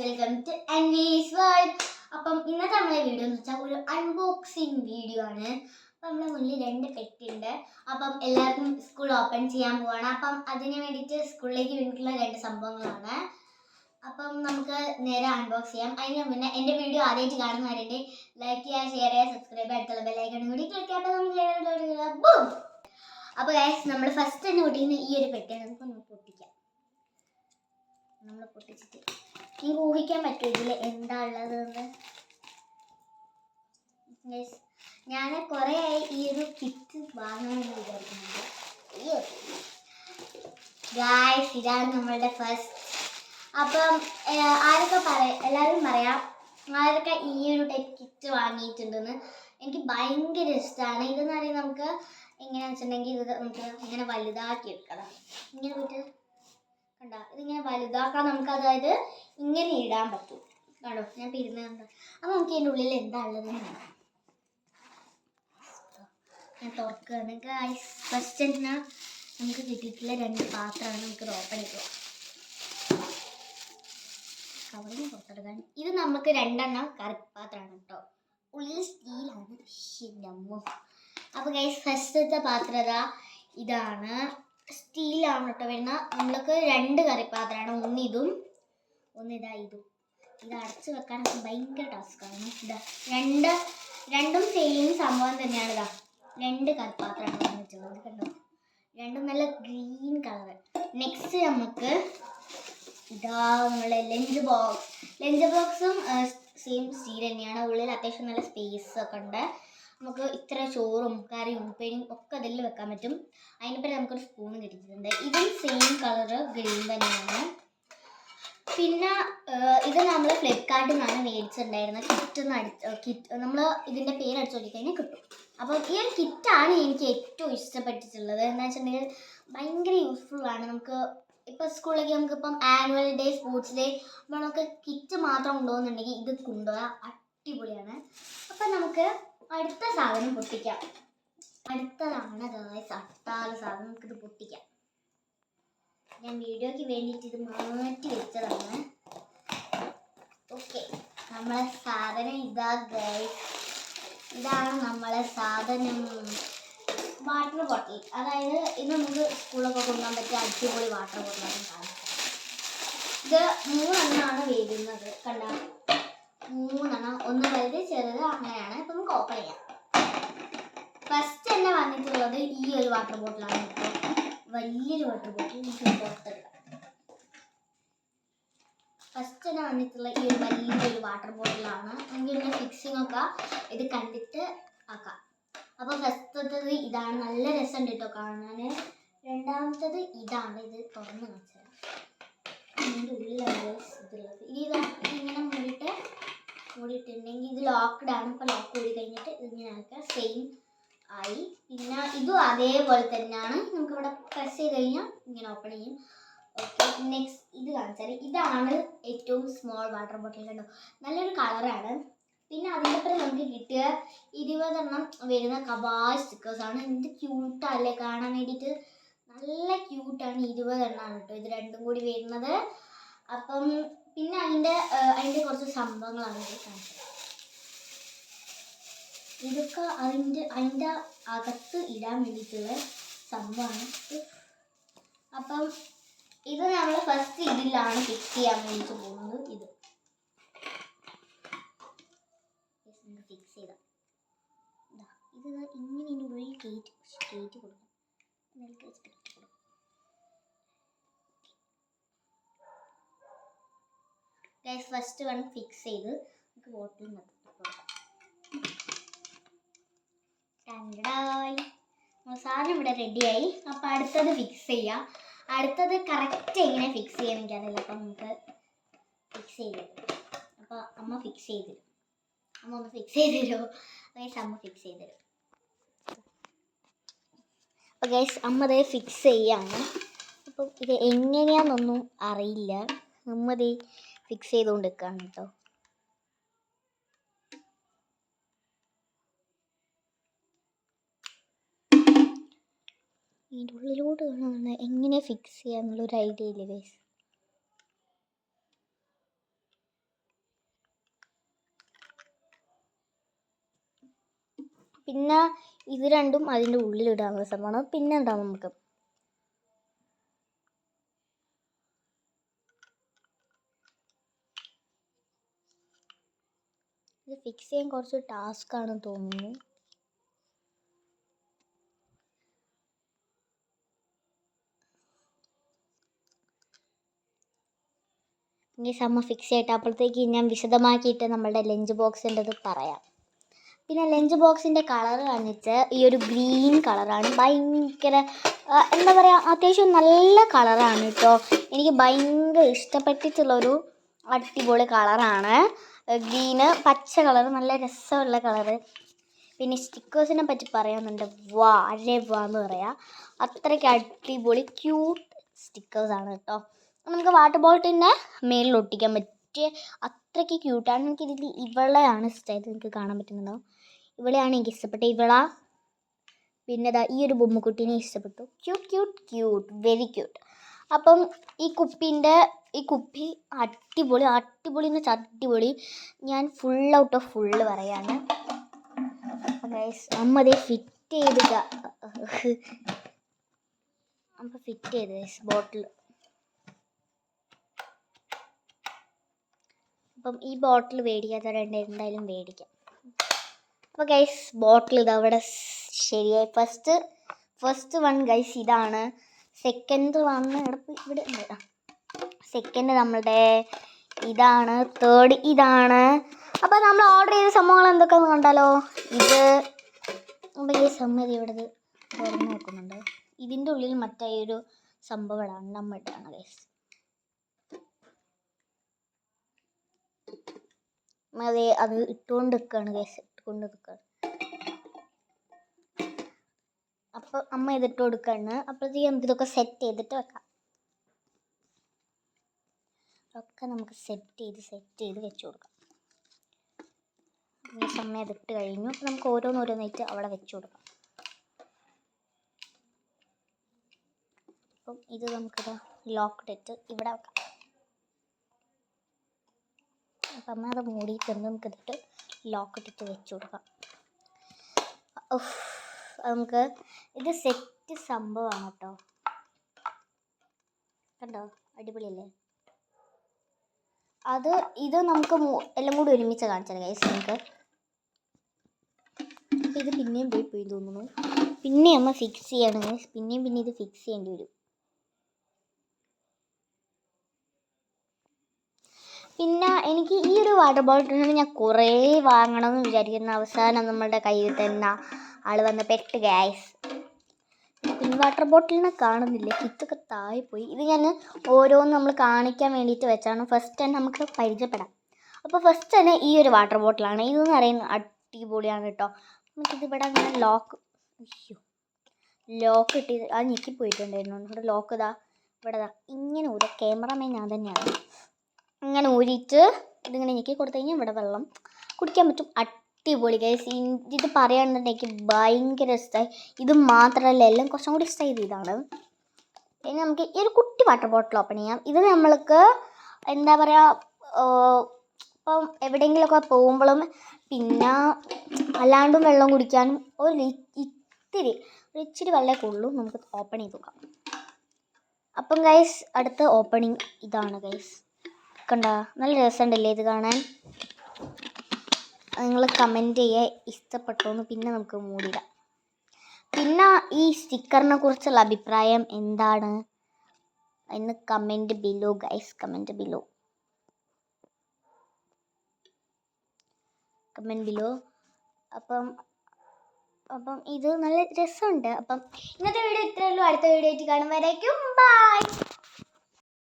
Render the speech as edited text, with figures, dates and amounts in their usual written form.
Welcome to Anvi's world. അപ്പം ഇന്നത്തെ നമ്മളെ വീഡിയോ എന്ന് വെച്ചാൽ ഒരു അൺബോക്സിങ് വീഡിയോ ആണ്. അപ്പം നമ്മുടെ മുന്നിൽ 2 പെട്ടിയുണ്ട്. അപ്പം എല്ലാവർക്കും സ്കൂൾ ഓപ്പൺ ചെയ്യാൻ പോവാണ്. അപ്പം അതിന് വേണ്ടിയിട്ട് സ്കൂളിലേക്ക് വേണ്ടിയിട്ടുള്ള 2 സംഭവങ്ങളാണ്. അപ്പം നമുക്ക് നേരെ അൺബോക്സ് ചെയ്യാം. അതിന് മുന്നേ എൻ്റെ വീഡിയോ ആദ്യമായിട്ട് കാണുന്നവരുടെ ലൈക്ക് ചെയ്യുക, ഷെയർ ചെയ്യുക, സബ്സ്ക്രൈബ് ചെയ്യുക, അടുത്തുള്ള ബെല്ലൈക്കൺ കൂടി ക്ലിക്ക് ചെയ്യാൻ നമുക്ക്. അപ്പോൾ ഗൈസ് നമ്മൾ ഫസ്റ്റ് തന്നെ പൊട്ടിക്കുന്ന ഈ ഒരു പെട്ടിയാണ്. നമുക്ക് പൊട്ടിക്കാം. നമ്മൾ പൊട്ടിച്ചിട്ട് നിങ്ങൾക്ക് ഊഹിക്കാൻ പറ്റും ഇതിൽ എന്താ ഉള്ളതെന്ന്. ഞാൻ കുറേ ആയി ഈ ഒരു കിറ്റ് വാങ്ങണമെന്ന് വിചാരിക്കുന്നുണ്ട്. ഗായ്സ്, ഇതാണ് നമ്മളുടെ ഫസ്റ്റ്. അപ്പം എല്ലാവരും പറയാം ആരൊക്കെ ഈ ഒരു ടൈപ്പ് കിറ്റ് വാങ്ങിയിട്ടുണ്ടെന്ന്. എനിക്ക് ഭയങ്കര ഇഷ്ടമാണ്. ഇതെന്ന് പറയുന്നത് നമുക്ക് എങ്ങനെയാണെന്ന് വെച്ചിട്ടുണ്ടെങ്കിൽ ഇത് നമുക്ക് ഇങ്ങനെ വലുതാക്കി എടുക്കണം. ഇങ്ങനെ പോയിട്ട് കണ്ടോ, ഇതിങ്ങനെ വലുതാക്കാൻ നമുക്ക്, അതായത് ഇങ്ങനെ ഇടാൻ പറ്റും. കണ്ടോ, ഞാൻ ഇരുന്ന് കണ്ടോ. അപ്പം നമുക്ക് ഇതിൻ്റെ ഉള്ളിൽ എന്താ ഉള്ളതെന്ന് കാണാം. ഞാൻ തുറക്കുകയാണ് ഗായ്സ്. ഫസ്റ്റ് എന്നാൽ നമുക്ക് കിട്ടിയിട്ടുള്ള 2 പാത്രമാണ്. നമുക്കിത് ഓപ്പൺ ചെയ്യുക. കവറിന് പുറത്തെടുക്കാൻ ഇത് നമുക്ക് 2 കറിപ്പാത്രമാണ് കേട്ടോ. ഉള്ളിൽ സ്റ്റീലാണ്. ശരിയമ്മോ. അപ്പോൾ ഗൈസ് ഫസ്റ്റത്തെ പാത്രത ഇതാണ്. സ്റ്റീലാണ് കേട്ടോ വരുന്ന. നമ്മൾക്ക് 2 കറിപ്പാത്രമാണ്. ഒന്നിതും ഇതും. ഇത് അടച്ചു വെക്കാനൊക്കെ ഭയങ്കര ടാസ്ക്കാണ്. ഇതാ രണ്ടും സെയിം സംഭവം തന്നെയാണ്. ഇതാ 2 കറിപ്പാത്രമാണ് വന്നിട്ടുള്ളത്. കണ്ടോ, 2 നല്ല ഗ്രീൻ കളർ. നെക്സ്റ്റ് നമുക്ക് ഇതാ നമ്മളെ ലഞ്ച് ബോക്സും സെയിം സ്റ്റീൽ തന്നെയാണ്. ഉള്ളിൽ അത്യാവശ്യം നല്ല സ്പേസ് ഒക്കെ ഉണ്ട്. നമുക്ക് ഇത്ര ചോറും കറിയും ഉപ്പേരിയും ഒക്കെ അതിൽ വെക്കാൻ പറ്റും. അതിനിപ്പോൾ നമുക്കൊരു സ്പൂൺ കിട്ടിയിട്ടുണ്ട്. ഇതും സെയിം കളറ് ഗ്രീൻ തന്നെയാണ്. പിന്നെ ഇത് നമ്മൾ ഫ്ലിപ്കാർട്ടിൽ നിന്നാണ് മേടിച്ചിട്ടുണ്ടായിരുന്നത്. കിറ്റ് നമ്മൾ ഇതിൻ്റെ പേര് അടിച്ചു നോക്കിക്കഴിഞ്ഞാൽ കിട്ടും. അപ്പോൾ ഈ ഒരു കിറ്റാണ് എനിക്ക് ഏറ്റവും ഇഷ്ടപ്പെട്ടിട്ടുള്ളത്. എന്താ വെച്ചിട്ടുണ്ടെങ്കിൽ ഭയങ്കര യൂസ്ഫുള്ളാണ്. നമുക്ക് ഇപ്പോൾ സ്കൂളിലേക്ക് നമുക്കിപ്പം ആനുവൽ ഡേ, സ്പോർട്സ് ഡേ അപ്പോൾ നമുക്ക് കിറ്റ് മാത്രം കൊണ്ടുപോകുന്നുണ്ടെങ്കിൽ ഇത് കൊണ്ടുപോകാൻ അടിപൊളിയാണ്. അപ്പം നമുക്ക് അടുത്ത സാധനം പൊട്ടിക്കാം. അടുത്തതാണ് ഗായ്സ് അടുത്ത സാധനം. നമുക്കിത് പൊട്ടിക്കാം. ഞാൻ വീഡിയോയ്ക്ക് വേണ്ടിയിട്ട് ഇത് മാറ്റി വെച്ചതാണ്. ഓക്കെ, നമ്മളെ സാധനം ഇതാ ഗായ്സ്. ഇതാണ് നമ്മളെ സാധനം. Water bottle. അതായത് ഇത് നമുക്ക് സ്കൂളൊക്കെ കൊണ്ടുപോകാൻ പറ്റിയ അടിപൊളി വാട്ടർ ബോട്ടിലാണ് കാണിച്ചത്. ഇത് 3 വരുന്നത്. കണ്ട, 3 ഒന്ന് വലുത്, ചെറുത്, അങ്ങനെയാണ്. ഇപ്പം നമുക്ക് ഓപ്പൺ ചെയ്യാം. ഫസ്റ്റ് തന്നെ വന്നിട്ടുള്ളത് ഈ ഒരു വാട്ടർ ബോട്ടിലാണ്. വലിയൊരു വാട്ടർ ബോട്ടിൽ നമുക്ക് പുറത്തെടുക്കാം. ഫസ്റ്റ് തന്നെ വന്നിട്ടുള്ള ഈ ഒരു വലിയൊരു വാട്ടർ ബോട്ടിലാണ്. നമുക്ക് ഇതിൻ്റെ ഫിക്സിംഗ് ഒക്കെ ഇത് കണ്ടിട്ട് ആക്കാം. അപ്പോൾ ഫസ്റ്റത്തത് ഇതാണ്. നല്ല രസമുണ്ട് കേട്ടോ കാണാൻ. രണ്ടാമത്തത് ഇതാണ്. ഇത് തുറന്ന് കാണിച്ചത്. ഇതിൻ്റെ ഉള്ളിലാണ് ഇതുള്ളത്. ഇതിങ്ങനെ മൂടിയിട്ടുണ്ടെങ്കിൽ ഇത് ലോക്ക്ഡ് ആണ്. ഇപ്പോൾ ലോക്ക് കൂടി കഴിഞ്ഞിട്ട് ഇതിങ്ങനെ ആക്കുക. സെയിം ആയി. പിന്നെ ഇതും അതേപോലെ തന്നെയാണ്. നമുക്കിവിടെ പ്രസ് ചെയ്ത് കഴിഞ്ഞാൽ ഇങ്ങനെ ഓപ്പൺ ചെയ്യും. ഓക്കെ, നെക്സ്റ്റ് ഇത് കാണിച്ചാൽ ഇതാണ് ഏറ്റവും സ്മോൾ വാട്ടർ ബോട്ടിൽ. കണ്ടോ, നല്ലൊരു കളറാണ്. പിന്നെ അതിൻ്റെ ഒപ്പം നമുക്ക് കിട്ടിയ 20 വരുന്ന കബായ് സ്റ്റിക്കേഴ്സാണ്. എന്ത് ക്യൂട്ടല്ലേ കാണാൻ വേണ്ടിയിട്ട്. നല്ല ക്യൂട്ടാണ്. 20 കേട്ടോ ഇത് 2 കൂടി വരുന്നത്. അപ്പം പിന്നെ അതിൻ്റെ കുറച്ച് സംഭവങ്ങളാണ് ഇത് കാണിച്ചത്. ഇതൊക്കെ അതിൻ്റെ അകത്ത് ഇടാൻ വേണ്ടിയിട്ടുള്ള സംഭവമാണ്. അപ്പം ഇത് നമ്മൾ ഫസ്റ്റ് ഇതിലാണ് ഫിക്സ് ചെയ്യാൻ വേണ്ടിയിട്ട് പോകുന്നത്. ഇത് ഫിക്സ് ചെയ്താൽ ഇത് ഇങ്ങനെ ഇതിൻ്റെ ഉള്ളിൽ കയറ്റി കൊടുക്കും. ഗൈസ് ഫസ്റ്റ് വൺ ഫിക്സ് ചെയ്ത് നമുക്ക് ബോട്ടിൽ കൊടുക്കാം. സാധനം ഇവിടെ റെഡിയായി. അപ്പോൾ അടുത്തത് ഫിക്സ് ചെയ്യാം. അടുത്തത് കറക്റ്റ് എങ്ങനെ ഫിക്സ് ചെയ്യാൻ എനിക്കറിയില്ല. അപ്പം നമുക്ക് ഫിക്സ് ചെയ്ത് തരും. അപ്പോൾ അമ്മ ഫിക്സ് ചെയ്ത് തരും. അമ്മ ഒന്ന് ഫിക്സ് ചെയ്ത് തരുമോ? ഗൈസ് അമ്മ ഫിക്സ് ചെയ്ത് തരും. അപ്പോൾ ഗൈസ് അമ്മ ഇത് ഫിക്സ് ചെയ്യാണ്. അപ്പം ഇത് എങ്ങനെയാണെന്നൊന്നും അറിയില്ല. അമ്മ ഇത് ഫിക്സ് ചെയ്തുകൊണ്ട് നിൽക്കുകയാണ് കേട്ടോ. ഇതിൻ്റെ ഉള്ളിലോട്ട് കാണാൻ എങ്ങനെ ഫിക്സ് ചെയ്യാന്നുള്ളൊരു ഐഡിയ ഇല്ല ഗൈസ്. പിന്നെ ഇത് രണ്ടും അതിൻ്റെ ഉള്ളിലിടാനുള്ള സംഭവമാണ്. പിന്നെ എന്താ നമുക്ക് ഇത് ഫിക്സ് ചെയ്യാൻ കുറച്ച് ടാസ്ക് ആണെന്ന് തോന്നുന്നു. ഈ സമ്മ ഫിക്സ് ചെയ്തിട്ട് അപ്പോഴത്തേക്ക് ഞാൻ വിശദമാക്കിയിട്ട് നമ്മളുടെ ലഞ്ച് ബോക്സിൻ്റെത് പറയാം. പിന്നെ ലഞ്ച് ബോക്സിൻ്റെ കളർ കാണിച്ച് ഈ ഒരു ഗ്രീൻ കളറാണ്. ഭയങ്കര എന്താ പറയുക, അത്യാവശ്യം നല്ല കളറാണ് കേട്ടോ. എനിക്ക് ഭയങ്കര ഇഷ്ടപ്പെട്ടിട്ടുള്ളൊരു അടിപൊളി കളറാണ് ഗ്രീന്. പച്ച കളർ, നല്ല രസമുള്ള കളറ്. പിന്നെ സ്റ്റിക്കേഴ്സിനെ പറ്റി പറയാനുണ്ട്. വാന്ന് പറയാം. അത്രയ്ക്ക് അടിപൊളി ക്യൂട്ട് സ്റ്റിക്കേഴ്സാണ് കേട്ടോ. നമുക്ക് വാട്ടർ ബോട്ടിലിൻ്റെ മേലിൽ ഒട്ടിക്കാൻ പറ്റിയ അത്രയ്ക്ക് ക്യൂട്ടാണ്. എനിക്കിതിൽ ഇവളെയാണ് ഇഷ്ടമായത്. നിങ്ങൾക്ക് കാണാൻ പറ്റുന്നുണ്ടോ? ഇവളെയാണ് എനിക്ക് ഇഷ്ടപ്പെട്ടത്. ഇവള പിന്നെ ഈ ഒരു ബൊമ്മക്കുട്ടീനെ ഇഷ്ടപ്പെട്ടു. Cute very cute. അപ്പം ഈ കുപ്പി അടിപൊളി എന്ന് വെച്ചാൽ അടിപൊളി. ഞാൻ ഫുൾ ഔട്ട് ഓഫ് ഫുള്ള് പറയാണ്. അമ്മ അതേ ഫിറ്റ് ചെയ്ത് ബോട്ടിൽ. അപ്പം ഈ ബോട്ടിൽ മേടിക്കാത്തവരുണ്ട്, എന്തായാലും മേടിക്കാം. അപ്പോൾ ഗൈസ് ബോട്ടിൽ ഇതവിടെ ശരിയായി. ഫസ്റ്റ് വൺ ഗൈസ് ഇതാണ്. സെക്കൻഡ് വൺ ഇവിടെ ഉണ്ട്. സെക്കൻഡ് നമ്മളുടെ ഇതാണ്. തേർഡ് ഇതാണ്. അപ്പോൾ നമ്മൾ ഓർഡർ ചെയ്ത സംഭവങ്ങൾ എന്തൊക്കെയെന്ന് കണ്ടാലോ. ഇത് അപ്പോൾ ഈ സമ്മതി ഇവിടെ തുറന്ന് നോക്കുന്നുണ്ട്. ഇതിൻ്റെ ഉള്ളിൽ മറ്റേ ഒരു സംഭവമാണ് നമ്മളുടെയാണ് ഗൈസ്. അതെ, അത് ഇട്ടുകൊണ്ട് നിൽക്കുകയാണ് ഗൈസ്. അപ്പോൾ അമ്മ ഇതിട്ട് കൊടുക്കുകയാണ്. അപ്പോഴത്തേക്ക് നമുക്ക് ഇതൊക്കെ സെറ്റ് ചെയ്തിട്ട് വെക്കാം. ഒക്കെ നമുക്ക് സെറ്റ് ചെയ്ത് വെച്ച് കൊടുക്കാം. ഈ സമയം ഇതിട്ട് കഴിഞ്ഞു. അപ്പോൾ നമുക്ക് ഓരോന്നായിട്ട് അവിടെ വെച്ച് കൊടുക്കാം. അപ്പം ഇത് നമുക്കിത് ലോക്കിട്ടിട്ട് ഇവിടെ വെക്കാം. അപ്പം അമ്മ അത് മൂടിയിട്ടുണ്ട്. നമുക്കിതിട്ട് ലോക്കിട്ടിട്ട് വെച്ച് കൊടുക്കാം. നമുക്ക് ഇത് സെറ്റ് സംഭവമാണ് കേട്ടോ. കണ്ടോ, അടിപൊളിയല്ലേ? ഇത് നമുക്ക് എല്ലാം കൂടി ഒരുമിച്ച് കാണിച്ചാൽ ഗൈസ്. നമുക്ക് ഇത് പിന്നെയും പോയി തോന്നുന്നു. പിന്നെ അമ്മ ഫിക്സ് ചെയ്യാണ് ഗൈസ്. പിന്നെ ഇത് ഫിക്സ് ചെയ്യേണ്ടി വരും. പിന്നെ എനിക്ക് ഈ ഒരു വാട്ടർ ബോട്ടിൽ ഞാൻ കുറേ വാങ്ങണമെന്ന് വിചാരിക്കുന്ന അവസാനം നമ്മളുടെ കയ്യിൽ തന്നെ ആൾ വന്ന് പെട്ട് ഗൈസ്. പിന്നെ വാട്ടർ ബോട്ടിലിനെ കാണുന്നില്ല, ഹിറ്റൊക്കെ താഴെപ്പോയി. ഇത് ഞാൻ ഓരോന്ന് നമ്മൾ കാണിക്കാൻ വേണ്ടിയിട്ട് വെച്ചാണ്. ഫസ്റ്റ് തന്നെ നമുക്ക് പരിചയപ്പെടാം. അപ്പോൾ ഫസ്റ്റ് തന്നെ ഈ ഒരു വാട്ടർ ബോട്ടിലാണ്. ഇതെന്ന് പറയുന്നത് അടിപൊളിയാണ് കേട്ടോ. നമുക്കിതിവിടെ അങ്ങനെ ലോക്ക് ഇട്ട് അത് ഞെക്കിപ്പോയിട്ടുണ്ടായിരുന്നു. ഇവിടെ ലോക്ക് ഇവിടെ ഇങ്ങനെ ഊര. ക്യാമറമാൻ ഞാൻ തന്നെയാണ്. ഇങ്ങനെ ഊരിയിട്ട് ഇതിങ്ങനെ ഞെക്കി കൊടുത്തു കഴിഞ്ഞാൽ ഇവിടെ വെള്ളം കുടിക്കാൻ പറ്റും. അടിപൊളി ഗൈസ്. ഇത് പറയുകയാണെന്നുണ്ടെങ്കിൽ എനിക്ക് ഭയങ്കര ഇഷ്ടമായി. ഇത് മാത്രമല്ല, എല്ലാം കുറച്ചും കൂടി ഇഷ്ടമായത് ഇതാണ്. ഇനി നമുക്ക് ഈ ഒരു കുട്ടി വാട്ടർ ബോട്ടിൽ ഓപ്പൺ ചെയ്യാം. ഇത് നമ്മൾക്ക് എന്താ പറയുക, ഇപ്പം എവിടെയെങ്കിലുമൊക്കെ പോകുമ്പോഴും പിന്നെ അല്ലാണ്ടും വെള്ളം കുടിക്കാനും ഇച്ചിരി വെള്ളമേ ഉള്ളൂ. നമുക്ക് ഓപ്പൺ ചെയ്ത് നോക്കാം. അപ്പം ഗൈസ് അടുത്ത ഓപ്പണിങ് ഇതാണ് ഗൈസ്. കണ്ട, നല്ല രസമുണ്ടല്ലേ ഇത് കാണാൻ? നിങ്ങൾ കമൻറ്റ് ചെയ്യുക ഇഷ്ടപ്പെട്ടോന്ന്. പിന്നെ നമുക്ക് മൂടിയിടാം. പിന്നെ ഈ സ്റ്റിക്കറിനെ കുറിച്ചുള്ള അഭിപ്രായം എന്താണ് എന്ന് comment below guys. Comment below. അപ്പം ഇത് നല്ല രസമുണ്ട്. അപ്പം ഇന്നത്തെ വീഡിയോ ഇത്രയേ ഉള്ളൂ. അടുത്ത വീഡിയോ ആയിട്ട് കാണും വരേക്കും ബൈ.